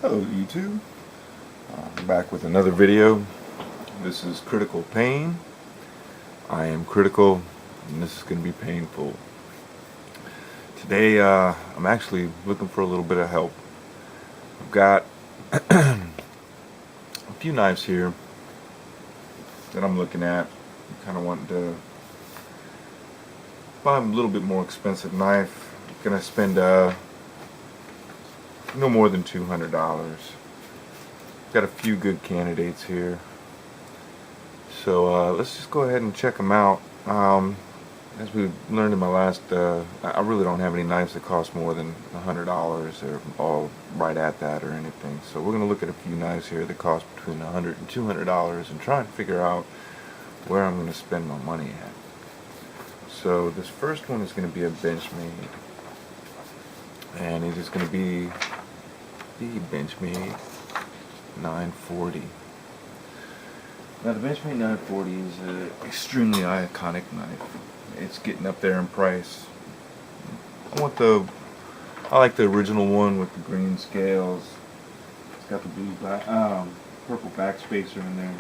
Hello YouTube, I'm back with another video. This is Critical Pain. I am critical and this is going to be painful. Today I'm actually looking for a little bit of help. I've got a few knives here that I'm looking at. I'm kind of wanting to buy a little bit more expensive knife. I'm going to spend no more than $200. Got a few good candidates here, so let's just go ahead and check them out. As we learned in my last, I really don't have any knives that cost more than $100 or all right at that or anything. So we're going to look at a few knives here that cost between $100 and $200 and try and figure out where I'm going to spend my money at. So this first one is going to be a Benchmade, and it is going to be the Benchmade 940. Now the Benchmade 940 is an extremely iconic knife. It's getting up there in price. I like the original one with the green scales. It's got the purple backspacer in there.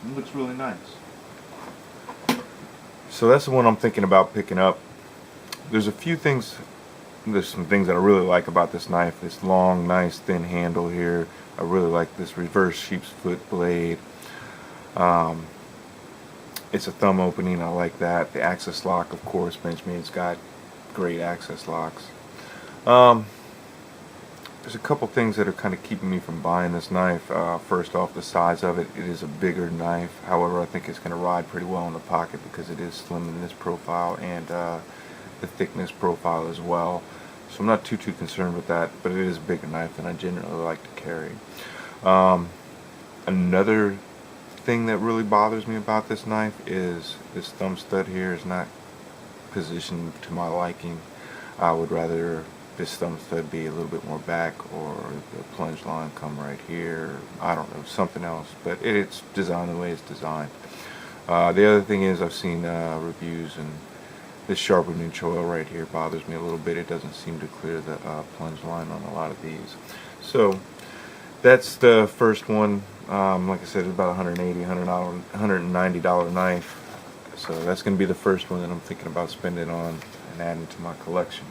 It looks really nice. So that's the one I'm thinking about picking up. There's some things that I really like about this knife. This long, nice, thin handle here. I really like this reverse sheep's foot blade. It's a thumb opening. I like that. The access lock, of course, Benchmade's got great access locks. There's a couple things that are kind of keeping me from buying this knife. First off, the size of it. It is a bigger knife. However, I think it's going to ride pretty well in the pocket because it is slim in this profile and the thickness profile as well. So I'm not too concerned with that, but it is a bigger knife than I generally like to carry. Another thing that really bothers me about this knife is this thumb stud here is not positioned to my liking. I would rather this thumb stud be a little bit more back, or the plunge line come right here. I don't know, something else, but it's designed the way it's designed. The other thing is I've seen reviews, and this sharpening choil right here bothers me a little bit. It doesn't seem to clear the plunge line on a lot of these. So that's the first one. Like I said, it's about $190 knife. So that's going to be the first one that I'm thinking about spending on and adding to my collection.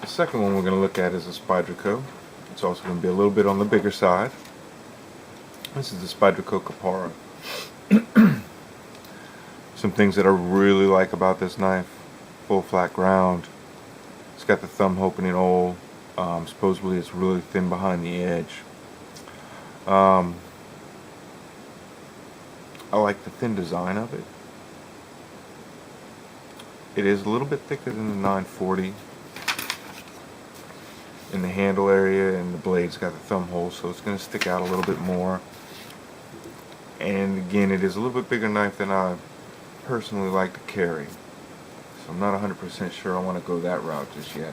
The second one we're going to look at is a Spyderco. It's also going to be a little bit on the bigger side. This is the Spyderco Kapara. Some things that I really like about this knife: full flat ground. It's got the thumb opening hole. Supposedly it's really thin behind the edge. I like the thin design of it. It is a little bit thicker than the 940 in the handle area, and the blade's got the thumb hole, so it's going to stick out a little bit more. And again, it is a little bit bigger knife than I personally like to carry, so I'm not 100% sure I want to go that route just yet.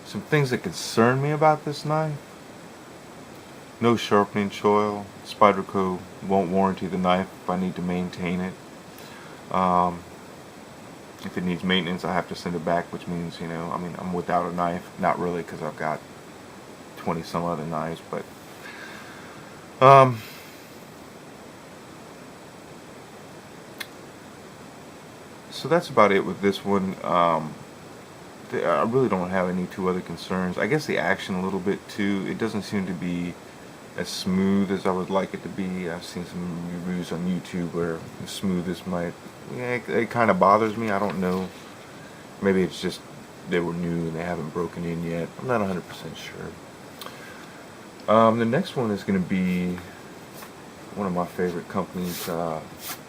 Some things that concern me about this knife: no sharpening choil. Spyderco won't warranty the knife if I need to maintain it. If it needs maintenance, I have to send it back, which means, I'm without a knife. Not really, because I've got 20 some other knives, but so that's about it with this one. I really don't have any two other concerns. I guess the action a little bit too. It doesn't seem to be as smooth as I would like it to be. I've seen some reviews on YouTube where the smoothest might, it kind of bothers me. I don't know. Maybe it's just they were new and they haven't broken in yet. I'm not 100% sure. The next one is going to be one of my favorite companies,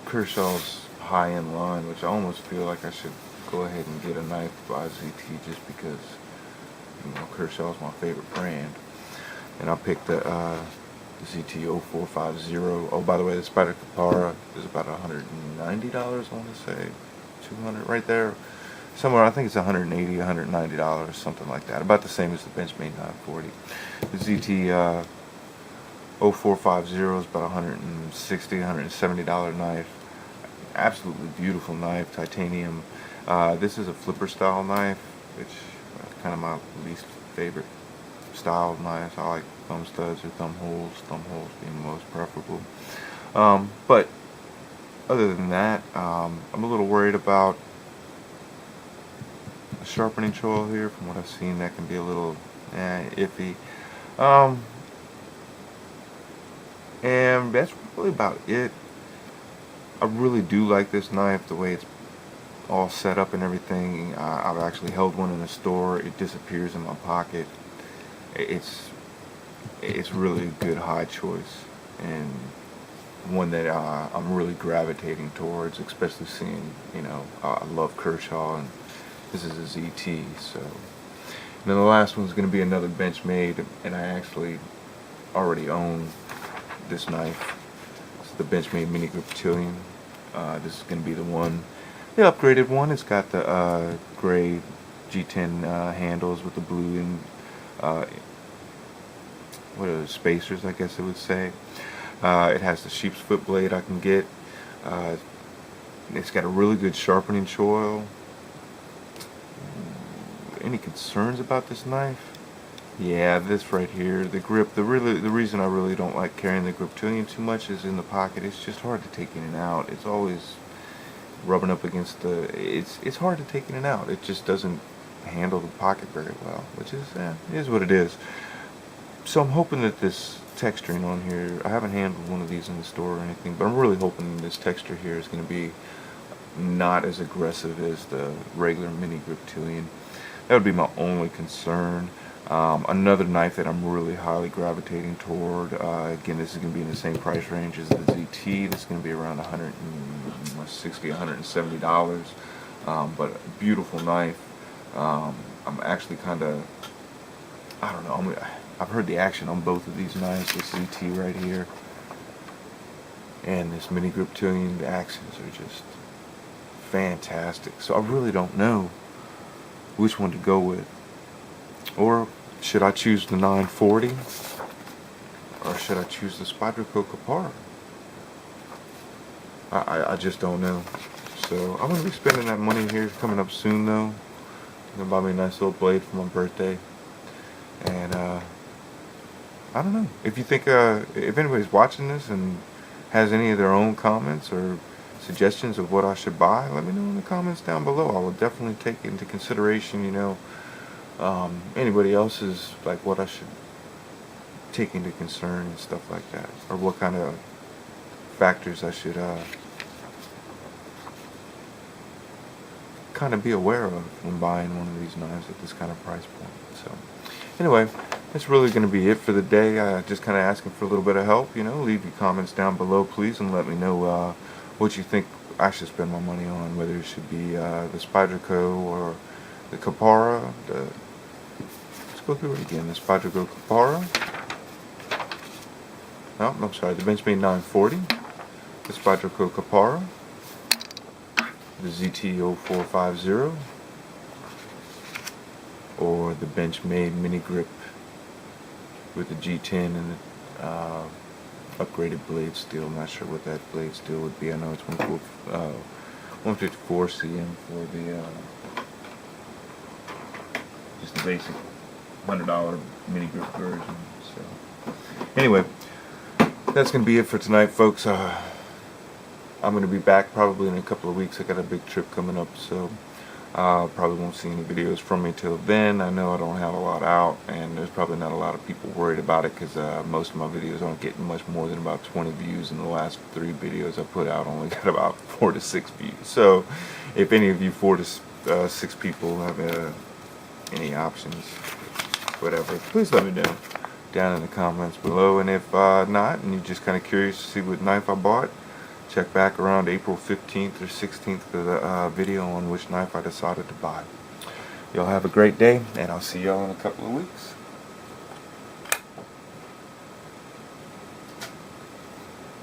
Kershaw's high-end line, which I almost feel like I should go ahead and get a knife by ZT just because Kershaw's my favorite brand. And I picked the ZT 0450. Oh, by the way, the Spyder Kapara is about $190, I want to say. 200 right there. Somewhere, I think it's $180, $190, something like that. About the same as the Benchmade 940. The ZT 0450 is about $160, $170 knife. absolutely beautiful knife, titanium. This is a flipper style knife, which is kind of my least favorite style of knives. I like thumb studs or thumb holes being most preferable. But other than that, I'm a little worried about the sharpening choil here. From what I've seen, that can be a little iffy. And that's really about it. I really do like this knife, the way it's all set up and everything. I've actually held one in the store. It disappears in my pocket. It's really a good high choice, and one that I'm really gravitating towards, especially seeing, I love Kershaw, and this is a ZT. So, and then the last one's going to be another Benchmade, and I actually already own this knife. It's the Benchmade Mini Grip Cotillion. This is going to be the upgraded one. It's got the gray G10 handles with the blue and what are the spacers, I guess it would say. It has the sheep's foot blade I can get. It's got a really good sharpening choil. Any concerns about this knife? Yeah, this right here, the grip. The reason I really don't like carrying the Griptilian too much is in the pocket. It's just hard to take in and out. It's always rubbing up against it's hard to take in and out. It just doesn't handle the pocket very well, which is it is what it is. So I'm hoping that this texturing on here, I haven't handled one of these in the store or anything, but I'm really hoping this texture here is going to be not as aggressive as the regular Mini Griptilian. That would be my only concern. Another knife that I'm really highly gravitating toward, again, this is going to be in the same price range as the ZT. This is going to be around $160, $170, but a beautiful knife. I'm actually kind of, I don't know, I've heard the action on both of these knives, this ZT right here and this Mini Griptilian. The actions are just fantastic. So I really don't know which one to go with. Or should I choose the 940? Or should I choose the Spyderco Kapara? I just don't know. So I'm going to be spending that money here coming up soon though. I'm going to buy me a nice little blade for my birthday. And I don't know. If you think, if anybody's watching this and has any of their own comments or suggestions of what I should buy, let me know in the comments down below. I will definitely take into consideration, anybody else's, like what I should take into concern and stuff like that, or what kind of factors I should kind of be aware of when buying one of these knives at this kind of price point. So anyway, that's really going to be it for the day. Just kind of asking for a little bit of help. Leave your comments down below, please, and let me know what you think I should spend my money on, whether it should be the Spyderco or the Kapara. Let's go through it again. The Spyderco Kapara. No, I'm sorry, the Benchmade 940. The Spyderco Kapara. The ZT0450. Or the Benchmade Mini Grip with the G10 and the upgraded blade steel. I'm not sure what that blade steel would be. I know it's 154 cm for the just the basic $100 Mini Grip version. So anyway, that's gonna be it for tonight, folks. I'm gonna be back probably in a couple of weeks. I got a big trip coming up, so probably won't see any videos from me till then. I know I don't have a lot out, and there's probably not a lot of people worried about it because most of my videos aren't getting much more than about 20 views, and the last 3 videos I put out only got about 4 to 6 views. So if any of you 4 to 6 people have any options, whatever, please let me know down in the comments below. And if not, and you're just kind of curious to see what knife I bought, check back around April 15th or 16th for the video on which knife I decided to buy. Y'all have a great day, and I'll see y'all in a couple of weeks.